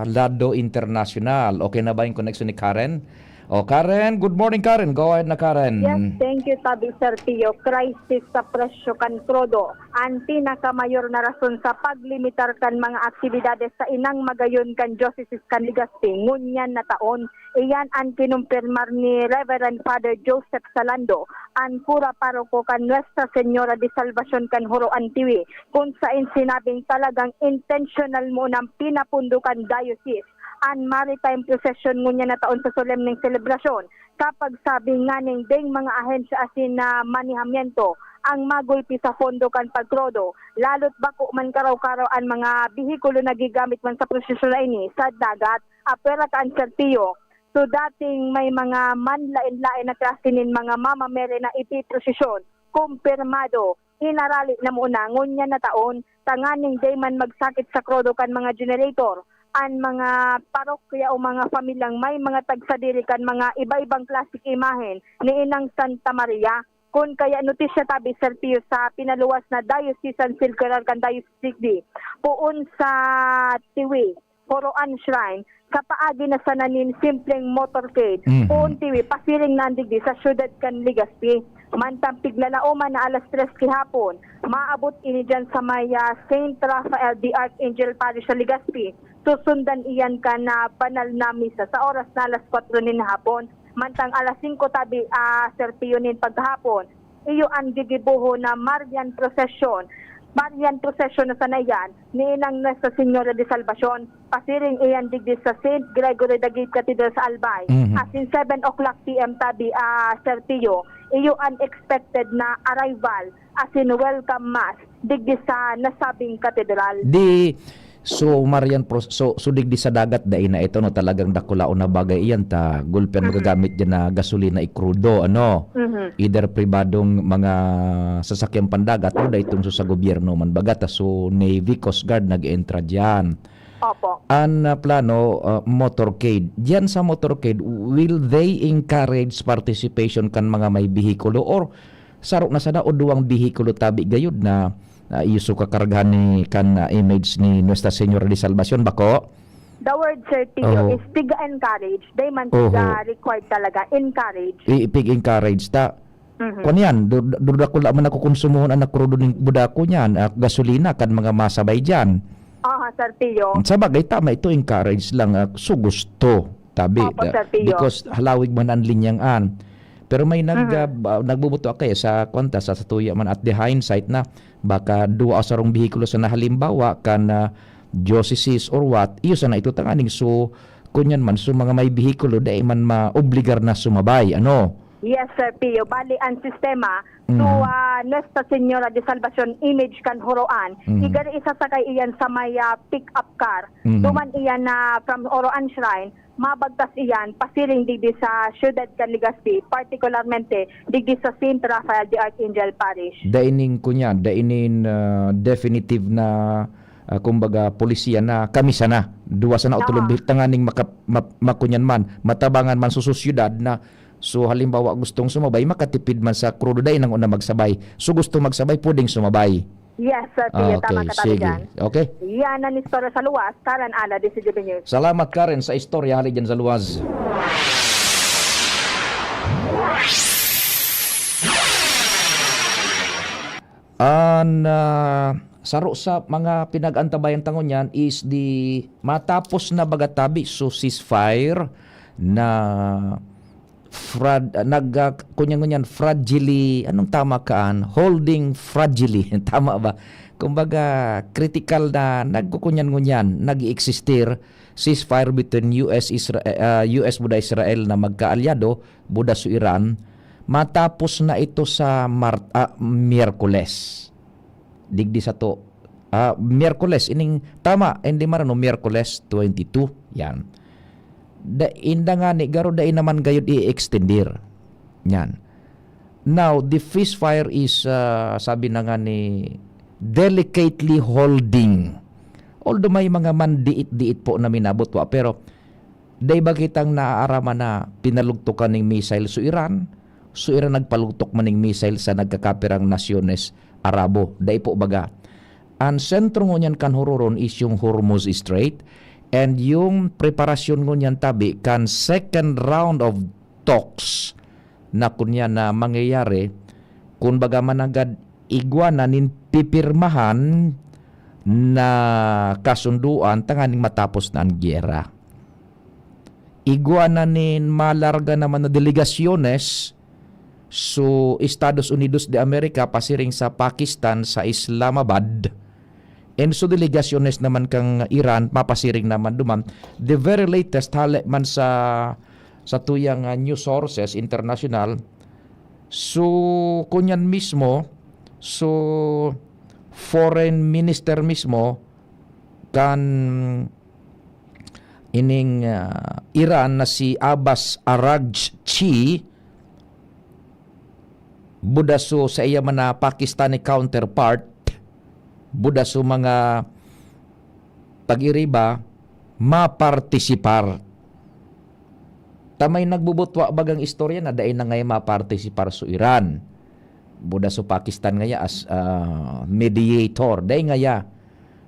Lado International. Okay na ba yung connection ni Karen? O Karen, good morning Karen. Go ahead na Karen. Yes, thank you Tabi Sir Pio. Crisis sa presyo kan krudo. Ang pinakamayor na rason sa paglimitar kan mga aktibidades sa inang magayon kan Diocese kan Legazpi ngunyan na taon. Iyan ang kinumpirmar ni Reverend Father Joseph Salando, ang kura paroko kan Nuestra Señora de Salvacion kan Horo Antiwi, kung saan sinabing talagang intentional mo ng pinapundukan diocese ang maritime procession ngunya na taon sa solemneng selebrasyon. Kapag sabi nga ning ding mga ahensya asin na manihamiento ang magulpi sa fondo kan pagkrodo, lalot bako man karaw-karaw ang mga bihikulo na gigamit man sa prosesyon na ini sa dagat, apera ka ang sertiyo. So dating may mga manlain-lain na klasinin mga mamamere na ipiprosesyon, kumpirmado, inarali na muna ngunya na taon, tanganing day man magsakit sa krodo kan mga generator, ang mga parokya o mga pamilyang may mga tagsadiri kan mga iba-ibang klasik imahen ni Inang Santa Maria. Kung kaya notisya Tabi Sir Pio sa pinaluwas na diocesan circular kan Diocese puun sa Tiwi, Horoan Shrine, sa paagi na sananin simpleng motorcade, puun Tiwi, pasiring nandigdi sa syudad kan Legazpi. Mantang piglalauman na alas 3 kihapon, maabot ini dyan sa maya St. Raphael the Archangel Parish sa Legazpi. Susundan iyan ka na banal na misa sa oras na alas 4 nin hapon. Mantang alas 5 Tabi Sir Pio nin paghapon, iyo ang gigibuho na Marian Procession. Marian Procession na sanayan ni Inang Nuestra Señora de Salvacion. Pasiring iyan digdi sa St. Gregory the Great Cathedral sa Albay. As in 7 o'clock p.m. Tabi Sir Pio, iyo unexpected na arrival as in welcome mass digdi sa nasabing katedral. So Marian so digdi sa dagat dai na ito no talagang dakulaon na bagay iyan ta gulpen magagamit diyan na gasolina ikrudo ano. Either pribadong mga sasakyang pandagat o dai tungso sa gobyerno man bagata so Navy Coast Guard nag-entra diyan. Opo. Ang plano motorcade. Diyan sa motorcade will they encourage participation kan mga may bihikulo or sarok na sana o duwang bihikulo Tabi gayud na iso kakargahan ni kan image ni Nuestra Señora de Salvacion bako? The word Sir Tio is tiga-encourage. They man tiga-required talaga. Encourage. Ipig-encourage ta. Kunyan, dudakula man ako konsumuhon ang nakrudo ng budako niyan, gasolina kan mga masabay dyan. Sir Tio. Sa bagay, tama ito, encourage lang. So gusto, Tabi. Sir Tio. Because halawig man ang linyang Pero may nagbubuto kayo sa kwanta sa tuya man at the hindsight na baka duwa sarong bihikulo sa nahalimbawa kan diocese or what iyo sana ito tanganing so kunyan man so mga may bihikulo dai man maobligar na sumabay ano. Yes Sir Pio, bali ang sistema to Nuestra Señora de Salvacion image kan Horoan. Igari isa sakay iyan sa may pick-up car. Tuman iyan na from Horoan Shrine, mabagtas iyan pasiring digdi sa syudad kan Legazpi, particularmente digdi sa St. Raphael the Archangel Parish. Daining kunyan, dainin definitive na kumbaga polisiya na kami sana duwa sana utulong tanganing makunyan man matabangan man sa syudad na so halimbawa gustong sumabay makatipid man sa krudo dai nang una magsabay so gusto magsabay puding sumabay. Yes sir, tama ka tabi dyan. Okay. Yan ang istorya sa luwas, Karen Ala, DCGB News. Salamat Karen sa istorya hali dyan sa luwas. Saro sa mga pinag-antabayan tangon yan is the matapos na bagatabi so ceasefire na kunyan fragile anong tama kaan holding fragile tama ba kumbaga critical na nagkukunyan nag-existir ceasefire between US Buda Israel na magkaalyado Buda sa Iran matapos na ito sa Miyerkules digdi sa to Miyerkules ining tama hindi marano Miyerkules 22 yan inda nga ni garo dai naman gayud i-extender yan Now, the ceasefire is, sabi na nga ni, delicately holding. Although may mga mandiit-diit po na minabot po, pero day ba kitang naaarama na pinalugtukan ng missile sa Iran? So Iran nagpalugtok man ng missile sa nagkakapirang nasyones Arabo. Day po baga. Ang sentro ngunyan kan hururon is yung Hormuz Strait, and yung preparasyon ngunyan tabi kan second round of talks na kunya na mangyayari kung baga managad igwananin pipirmahan na kasunduan tanganing matapos na ang gyera. Igwananin malarga naman na delegasyones so Estados Unidos de America pasiring sa Pakistan sa Islamabad, and so delegasyones naman kang Iran mapasiring naman duman. The very latest hali man sa tuyang news sources international, so kunyan mismo, so foreign minister mismo kan ining Iran na si Abbas Araghchi, budaso sa iya man na Pakistani counterpart, budaso mga pag-iriba mapartisipar. Tamay nagbubutwa bagang istorya na dain na ngay mapartisipar sa Iran. Budaso Pakistan ngaya as mediator. Dain ngaya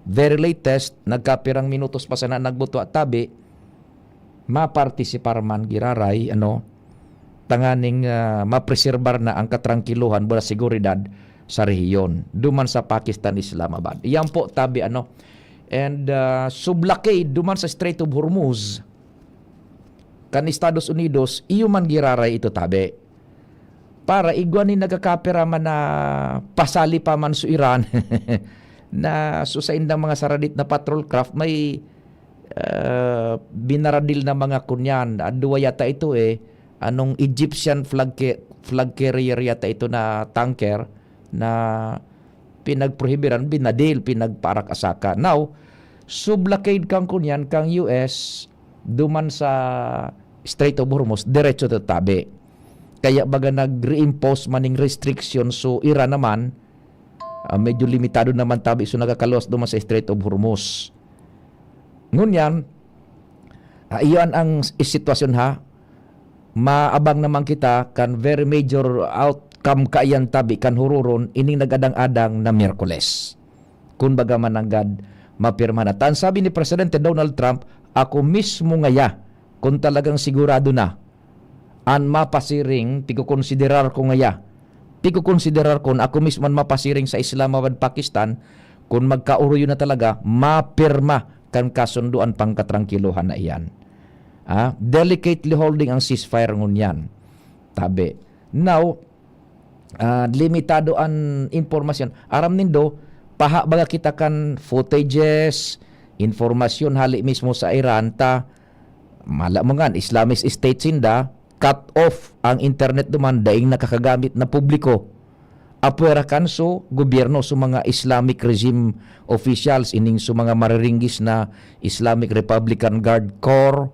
very latest nagkapirang minutos pa sana nagbutwa tabi mapartisipar man giraray tanganing mapreserbar na ang katrangkiluhan bula seguridad sa rehiyon duman sa Pakistan, Islamabad. Iyan po tabi and sublocade duman sa Strait of Hormuz kan Estados Unidos iyo man giraray ito tabi para igwanin nagkakapira man na pasali pa man sa Iran na susain ng mga saradit na patrol craft may binaradil na mga kunyan. Dua yata ito anong Egyptian flag carrier yata ito na tanker na pinagprohibiran, binadil, pinagparak-asaka. Now, sublocade kang kunyan kang US duman sa Strait of Hormuz, diretso to tabi. Kaya baga nag-reimpose maning restriction so Iran naman, medyo limitado naman tabi so nagakaluwas duman sa Strait of Hormuz. Ngunyan, iyan ang sitwasyon ha. Maabang naman kita kan very major outcome kaayan tabi kan hururon ining nagadang-adang na Miyerkules. Kung baga mananggad mapirma na. Tan sabi ni Presidente Donald Trump, ako mismo ngaya kung talagang sigurado na an mapasiring pikukonsiderar ko ngaya. Pikukonsiderar ko na ako mismo an mapasiring sa Islamabad, Pakistan kung magkauruyo na talaga mapirma kan kasunduan pangkatrangkiluhan na iyan. Delicately holding ang ceasefire ngunyan. Tabi. Now, limitado ang informasyon. Aram nindo, paha baga kita kan footages, informasyon hali mismo sa Iran ta mala mo nga Islamist State sinda cut off ang internet duman daing nakakagamit na publiko. Apwera kan so gobyerno so mga Islamic regime officials ining so mga mariringgis na Islamic Republican Guard Corps,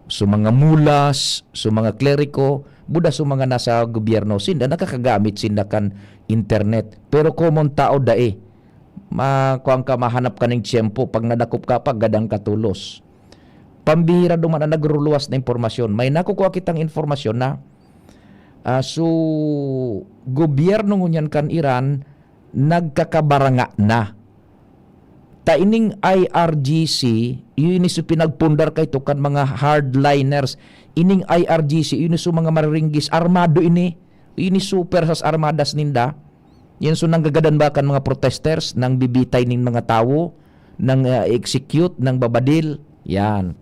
so mga mulas, so mga kleriko, buda so mga nasa gobyerno sinda nakakagamit sinda kan internet. Pero common tao dae kuang ka mahanap ka ng tiyempo pag nadakop ka pag gadang katulos. Pambihira duman na nagruluwas na informasyon. May nakukuha kitang informasyon na so gobyerno ngunyan kan Iran nagkakabaranga na. Ta ining IRGC, yun iso pinagpundar kay to kan mga hardliners. Ining IRGC, yun iso mga mariringgis armado ini. Yun iso persas armadas ninda. Yan so nanggagadan ba kan mga protesters nang bibitay ning mga tao, nang execute, nang babadil. Yan.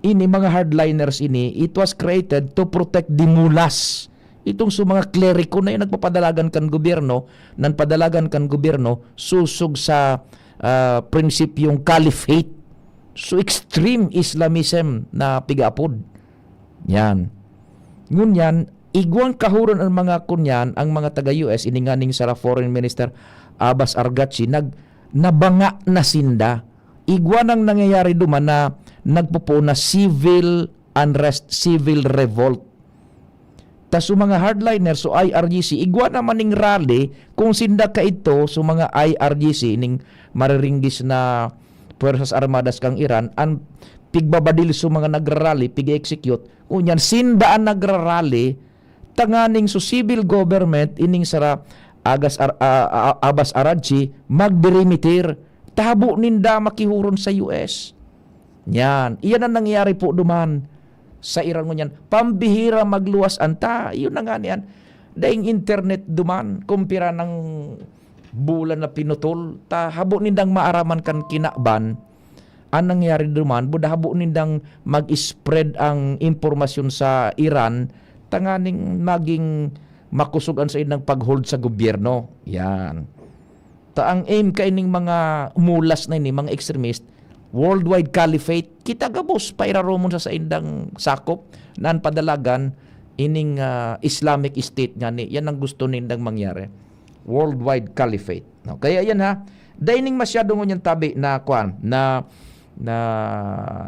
Ini mga hardliners ini, it was created to protect the mulas. Itong so mga kleriko na yung nagpapadalagan kan gobyerno, nan padalagan kan gobyerno, susug sa prinsipyong caliphate. So extreme Islamism na pigapod. Yan. Ngunyan, igwang kahuron ang mga kunyan, ang mga taga-US, ininganing sa Foreign Minister Abbas Araghchi, nabanga na sinda. Igwan ang nangyayari duman na nagpupo na civil unrest, civil revolt. Tas sa mga hardliners so IRGC igwa naman ning rally kung sinda ka ito sa mga IRGC ning mariringgis na Puwersas Armadas kang Iran ang pigbabadil sa mga nagrarally pig-execute unyan sindaan nagrarally tanganing so civil government ining sara Abbas Araghchi magdirimitir tabo ninda makihuron sa US. Yan, iyan ang nangyayari po duman sa Iran ngunyan. Pambihira magluwas anta. Yun na nga niyan. Daing internet duman, kumpira ng bulan na pinutol, habo nindang maaraman kan kinakban, ang nangyari duman, buda habo nindang mag-spread ang impormasyon sa Iran, tanganing maging makusugan sa inang pag-hold sa gobyerno. Yan. Ang aim kaining mga mulas na ini, mga extremist, worldwide caliphate, kita gabos pairaromon sa indang sakop naan padalagan ining Islamic State nga ni. Yan ang gusto nindang mangyari. Worldwide caliphate. No, kaya yan ha. Daining masyado ngunyan tabi na kwan na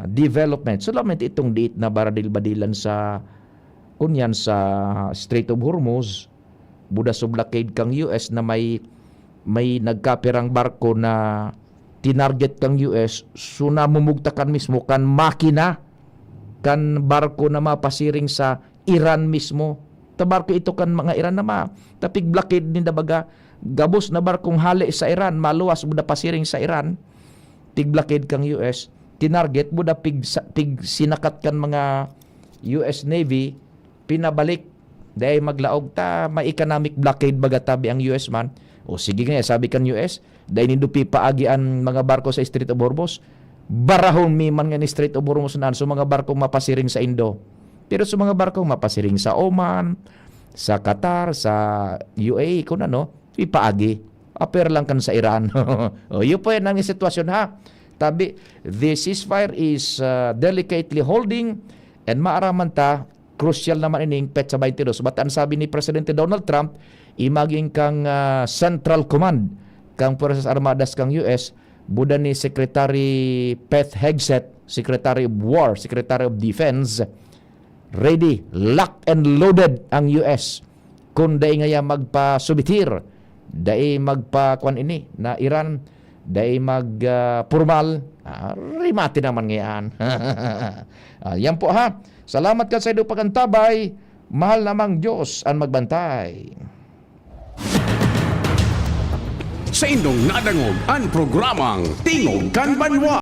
development. Solamente itong diit na baradil-badilan sa kunyan sa Strait of Hormuz, buda sa blockade kang US na may nagkapirang barko na tinarget kang US, so namumugtakan mismo kan makina, kan barko na mapasiring sa Iran mismo. Tabarko ito kan mga Iran na tapig blockade ninda baga, gabos na barkong hali sa Iran, maluwas buda pasiring sa Iran, tig blockade kang US, tinarget buda pig sinakat kan mga US Navy, pinabalik, dahil maglaog ta, may economic blockade baga tabi ang US man. O sige nga, sabi kan US, dahil nindo pipaagi ang mga barko sa Strait of Hormuz, barahon man nga ni Strait of Hormuz naan, so mga barko mapasiring sa Indo. Pero sa mga barko mapasiring sa Oman, sa Qatar, sa UAE, kung ano, ipaagi. Aper lang kan sa Iran. O yun po yan ang sitwasyon ha. Tabi, the ceasefire is delicately holding and maaraman ta, crucial naman ining petsa 22. Bataan sabi ni Presidente Donald Trump, imaging kang Central Command kang Puwersas Armadas kang US, buda ni Secretary Pete Hegseth, Secretary of War, Secretary of Defense, ready, locked and loaded ang US. Kung dahi ngaya magpasubitir, dahi magpakuan ini na Iran, dahi magpurmal, rimati naman ngayon. Yan po ha. Salamat ka sa ido pagantabay. Mahal namang Diyos ang magbantay. Sa indong nadangog ang programang Tingog kan Banwa.